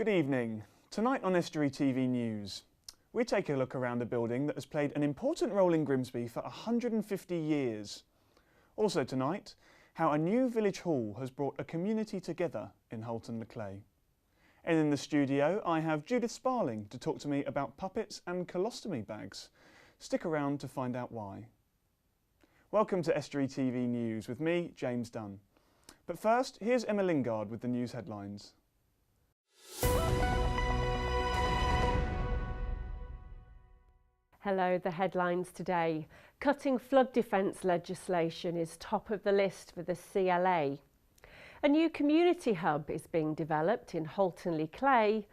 Good evening. Tonight on Estuary TV News, we take a look around a building that has played an important role in Grimsby for 150 years. Also tonight, how a new village hall has brought a community together in Halton-le-Clay. And in the studio, I have Judith Sparling to talk to me about puppets and colostomy bags. Stick around to find out why. Welcome to Estuary TV News with me, James Dunn. But first, here's Emma Lingard with the news headlines. Hello, the headlines today. Cutting flood defence legislation is top of the list for the CLA. A new community hub is being developed in Halton-le-Clay,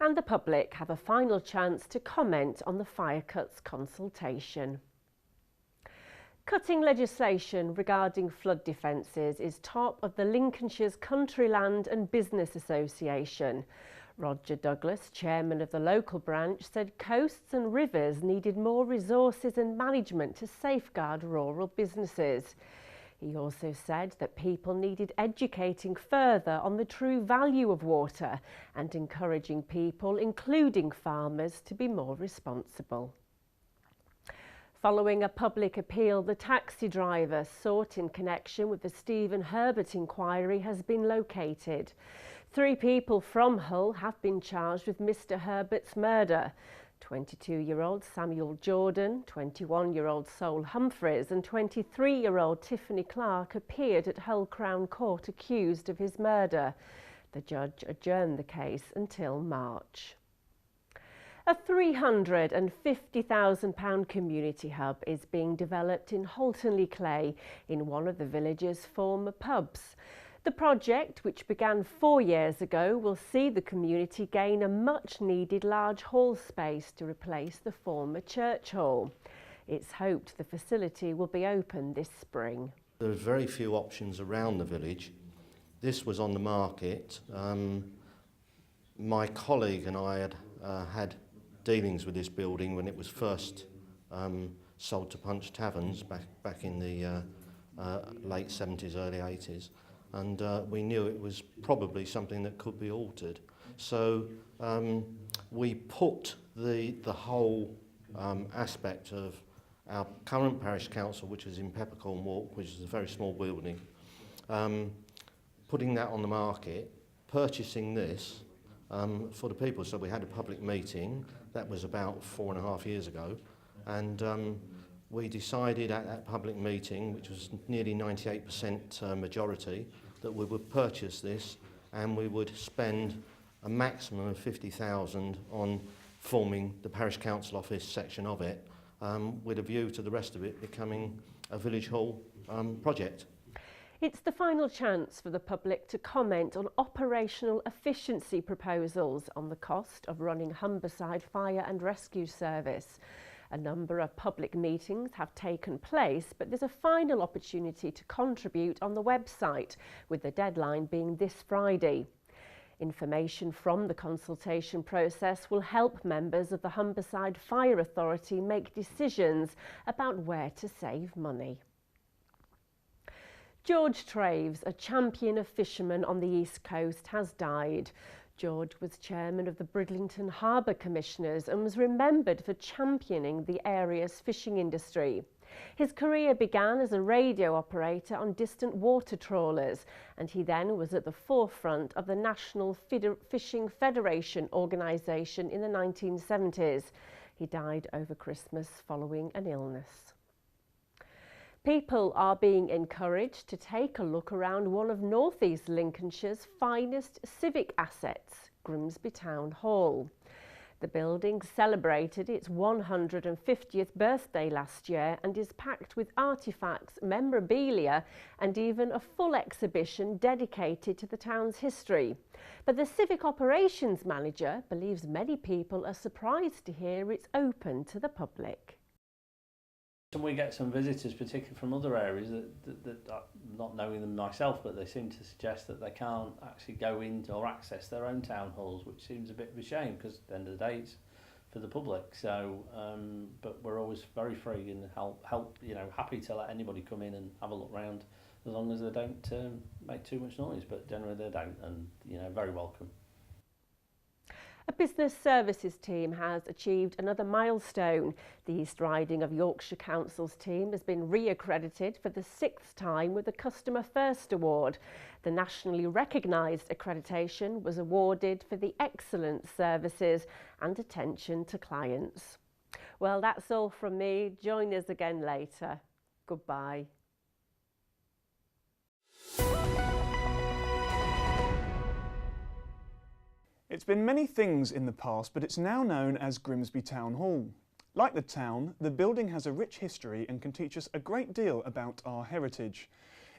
and the public have a final chance to comment on the fire cuts consultation. Cutting legislation regarding flood defences is top of the Lincolnshire's Country Land and Business Association. Roger Douglas, chairman of the local branch, said coasts and rivers needed more resources and management to safeguard rural businesses. He also said that people needed educating further on the true value of water and encouraging people, including farmers, to be more responsible. Following a public appeal, the taxi driver sought in connection with the Stephen Herbert inquiry has been located. 3 people from Hull have been charged with Mr Herbert's murder. 22-year-old Samuel Jordan, 21-year-old Sol Humphreys and 23-year-old Tiffany Clark appeared at Hull Crown Court accused of his murder. The judge adjourned the case until March. A £350,000 community hub is being developed in Halton-le-Clay in one of the village's former pubs. The project, which began 4 years ago, will see the community gain a much-needed large hall space to replace the former church hall. It's hoped the facility will be open this spring. There are very few options around the village. This was on the market. My colleague and I had dealings with this building when it was first sold to Punch Taverns back in the late 70s, early 80s. And we knew it was probably something that could be altered. So we put the whole aspect of our current parish council, which is in Peppercorn Walk, which is a very small building, putting that on the market, purchasing this for the people. So we had a public meeting, that was about 4.5 years ago, and we decided at that public meeting, which was nearly 98% majority, that we would purchase this and we would spend a maximum of 50,000 on forming the parish council office section of it, with a view to the rest of it becoming a village hall project. It's the final chance for the public to comment on operational efficiency proposals on the cost of running Humberside Fire and Rescue Service. A number of public meetings have taken place, but there's a final opportunity to contribute on the website, with the deadline being this Friday. Information from the consultation process will help members of the Humberside Fire Authority make decisions about where to save money. George Traves, a champion of fishermen on the East Coast, has died. George was chairman of the Bridlington Harbour Commissioners and was remembered for championing the area's fishing industry. His career began as a radio operator on distant water trawlers, and he then was at the forefront of the National Fishing Federation organisation in the 1970s. He died over Christmas following an illness. People are being encouraged to take a look around one of North East Lincolnshire's finest civic assets, Grimsby Town Hall. The building celebrated its 150th birthday last year and is packed with artefacts, memorabilia and even a full exhibition dedicated to the town's history. But the Civic Operations Manager believes many people are surprised to hear it's open to the public. And we get some visitors, particularly from other areas, that not knowing them myself, but they seem to suggest that they can't actually go into or access their own town halls, which seems a bit of a shame because at the end of the day it's for the public. So, but we're always very free and happy to let anybody come in and have a look round, as long as they don't make too much noise. But generally they don't, and very welcome. A business services team has achieved another milestone. The East Riding of Yorkshire Council's team has been re-accredited for the 6th time with the Customer First Award. The nationally recognised accreditation was awarded for the excellent services and attention to clients. Well, that's all from me. Join us again later. Goodbye. It's been many things in the past, but it's now known as Grimsby Town Hall. Like the town, the building has a rich history and can teach us a great deal about our heritage.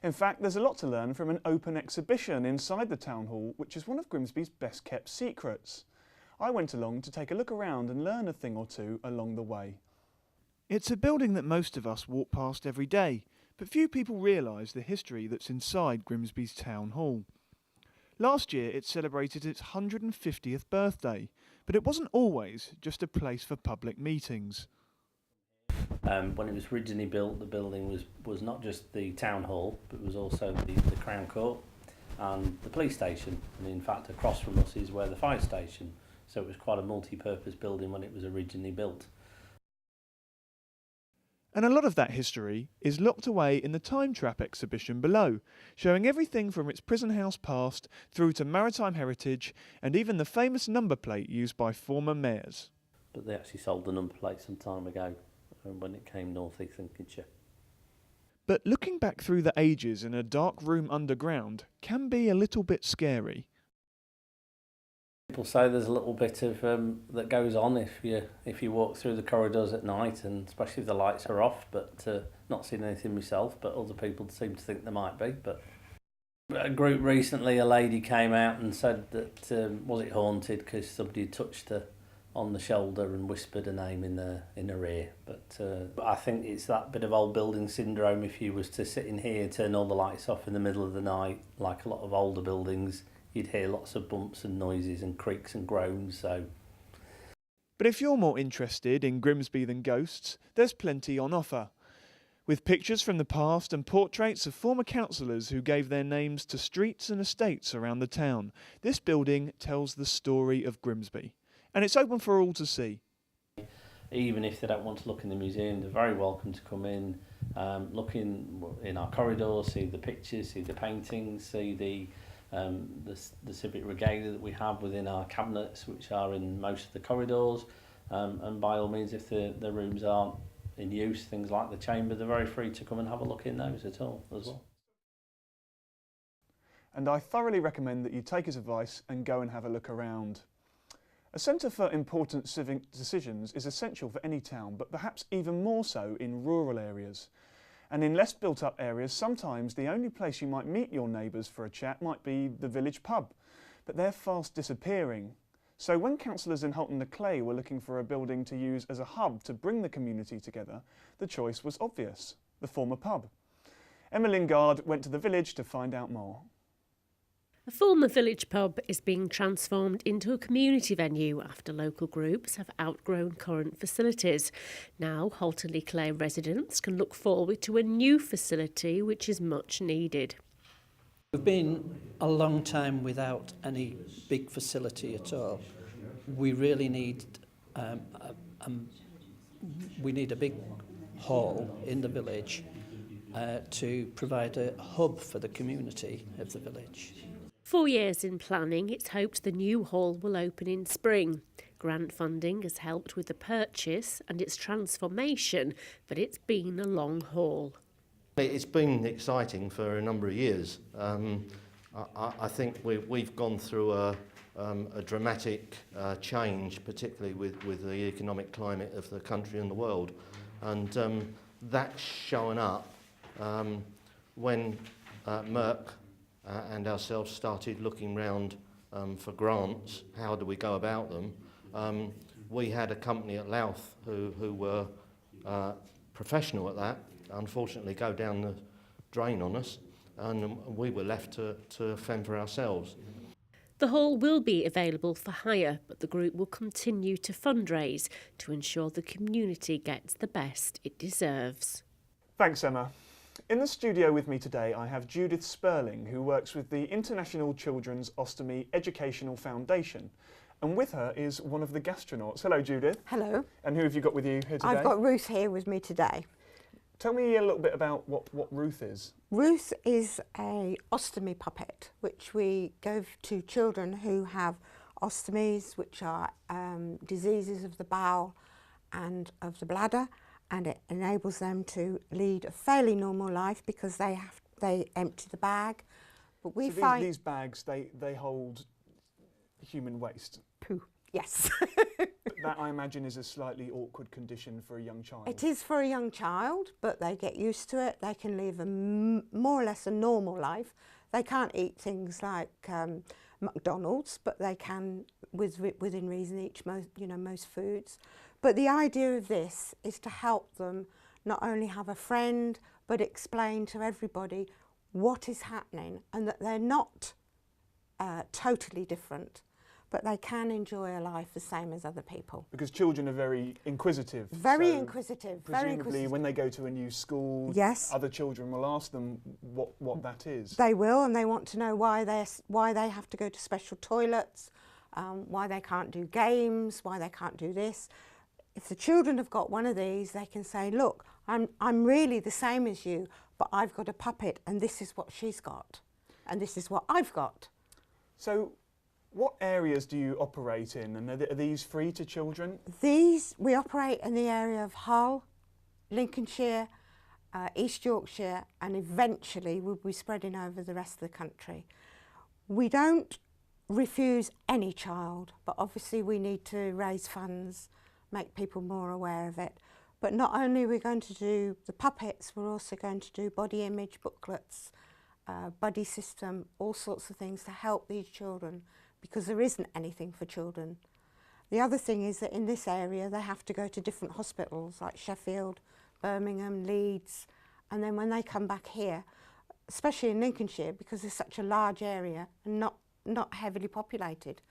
In fact, there's a lot to learn from an open exhibition inside the town hall, which is one of Grimsby's best kept secrets. I went along to take a look around and learn a thing or two along the way. It's a building that most of us walk past every day, but few people realise the history that's inside Grimsby's town hall. Last year it celebrated its 150th birthday, but it wasn't always just a place for public meetings. When it was originally built, the building was not just the town hall, but was also the Crown Court and the police station. And in fact, across from us is where the fire station. So it was quite a multi-purpose building when it was originally built. And a lot of that history is locked away in the Time Trap exhibition below, showing everything from its prison house past through to maritime heritage and even the famous number plate used by former mayors. But they actually sold the number plate some time ago when it came North East Lincolnshire. But looking back through the ages in a dark room underground can be a little bit scary. People say there's a little bit of that goes on if you walk through the corridors at night, and especially if the lights are off. But not seen anything myself, but other people seem to think there might be. But a group recently, a lady came out and said that was it haunted because somebody had touched her on the shoulder and whispered a name in her ear. But I think it's that bit of old building syndrome. If you was to sit in here, turn all the lights off in the middle of the night, like a lot of older buildings, you'd hear lots of bumps and noises and creaks and groans. So. But if you're more interested in Grimsby than ghosts, there's plenty on offer. With pictures from the past and portraits of former councillors who gave their names to streets and estates around the town, this building tells the story of Grimsby. And it's open for all to see. Even if they don't want to look in the museum, they're very welcome to come in, look in our corridors, see the pictures, see the paintings, see the civic regalia that we have within our cabinets, which are in most of the corridors, and by all means, if the rooms aren't in use, things like the chamber, they're very free to come and have a look in those at all as well. And I thoroughly recommend that you take his advice and go and have a look around. A centre for important civic decisions is essential for any town, but perhaps even more so in rural areas. And in less built-up areas, sometimes the only place you might meet your neighbours for a chat might be the village pub, but they're fast disappearing. So when councillors in Halton-le-Clay were looking for a building to use as a hub to bring the community together, the choice was obvious: the former pub. Emma Lingard went to the village to find out more. A former village pub is being transformed into a community venue after local groups have outgrown current facilities. Now, Halton-le-Clay residents can look forward to a new facility which is much needed. We've been a long time without any big facility at all. We really need a big hall in the village to provide a hub for the community of the village. 4 years in planning, it's hoped the new hall will open in spring. Grant funding has helped with the purchase and its transformation, but it's been a long haul. It's been exciting for a number of years. I think we've gone through a dramatic change, particularly with the economic climate of the country and the world. And that's shown up when Merck and ourselves started looking round for grants. How do we go about them? We had a company at Louth who were professional at that, unfortunately go down the drain on us, and we were left to fend for ourselves. The hall will be available for hire, but the group will continue to fundraise to ensure the community gets the best it deserves. Thanks, Emma. In the studio with me today I have Judith Sperling, who works with the International Children's Ostomy Educational Foundation, And with her is one of the gastronauts. Hello, Judith. Hello. And who have you got with you here today? I've got Ruth here with me today. Tell me a little bit about what Ruth is. Ruth is a ostomy puppet, which we give to children who have ostomies, which are diseases of the bowel and of the bladder, and it enables them to lead a fairly normal life because they empty the bag. But we find these bags they hold human waste. poo. Yes. That, I imagine, is a slightly awkward condition for a young child. It is for a young child, but they get used to it. They can live more or less a normal life. They can't eat things like McDonald's, but they can, within reason, eat most foods. But the idea of this is to help them not only have a friend, but explain to everybody what is happening and that they're not totally different, but they can enjoy a life the same as other people. Because children are very inquisitive. Very so inquisitive. Presumably, when they go to a new school, yes, other children will ask them what that is. They will, and they want to know why they have to go to special toilets, why they can't do games, why they can't do this. If the children have got one of these, they can say, look, I'm really the same as you, but I've got a puppet and this is what she's got and this is what I've got. So what areas do you operate in, and are these free to children? We operate in the area of Hull, Lincolnshire, East Yorkshire, and eventually we'll be spreading over the rest of the country. We don't refuse any child, but obviously we need to raise funds, make people more aware of it. But not only are we going to do the puppets, we're also going to do body image booklets, buddy system, all sorts of things to help these children, because there isn't anything for children. The other thing is that in this area they have to go to different hospitals like Sheffield, Birmingham, Leeds, and then when they come back here, especially in Lincolnshire, because it's such a large area and not heavily populated,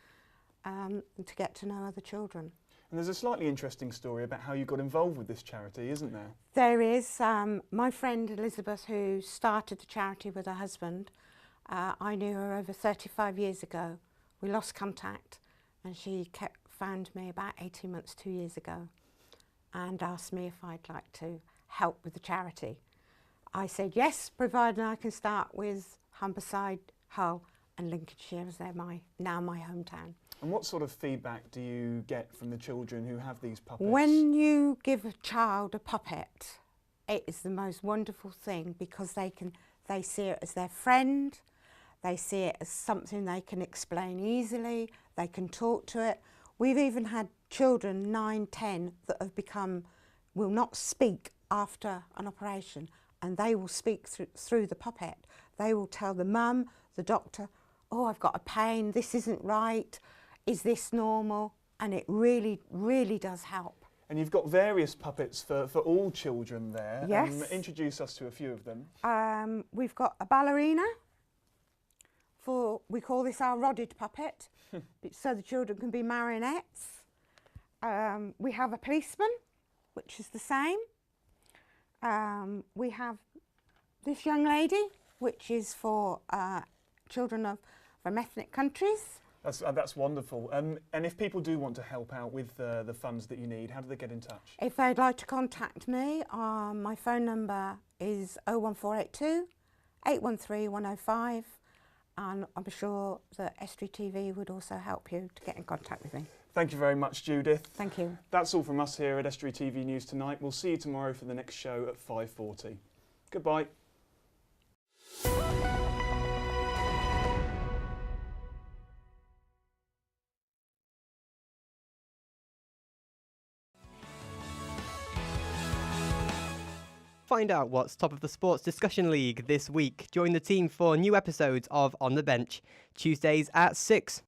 to get to know other children. And there's a slightly interesting story about how you got involved with this charity, isn't there? There is. My friend Elizabeth, who started the charity with her husband, I knew her over 35 years ago. We lost contact and she found me about 18 months, 2 years ago, and asked me if I'd like to help with the charity. I said yes, provided I can start with Humberside, Hull and Lincolnshire, as they're now my hometown. And what sort of feedback do you get from the children who have these puppets? When you give a child a puppet, it is the most wonderful thing, because they see it as their friend, they see it as something they can explain easily, they can talk to it. We've even had children, 9, 10, that have will not speak after an operation, and they will speak through the puppet. They will tell the mum, the doctor, oh, I've got a pain, this isn't right, is this normal? And it really, really does help. And you've got various puppets for all children there. Yes. Introduce us to a few of them. We've got a ballerina. We call this our rodded puppet, so the children can be marionettes. We have a policeman, which is the same. We have this young lady, which is for children from ethnic countries. That's wonderful. And if people do want to help out with the funds that you need, how do they get in touch? If they'd like to contact me, my phone number is 01482 813 105. And I'm sure that Estuary TV would also help you to get in contact with me. Thank you very much, Judith. Thank you. That's all from us here at Estuary TV News tonight. We'll see you tomorrow for the next show at 5:40. Goodbye. Find out what's top of the Sports Discussion League this week. Join the team for new episodes of On the Bench, Tuesdays at 6.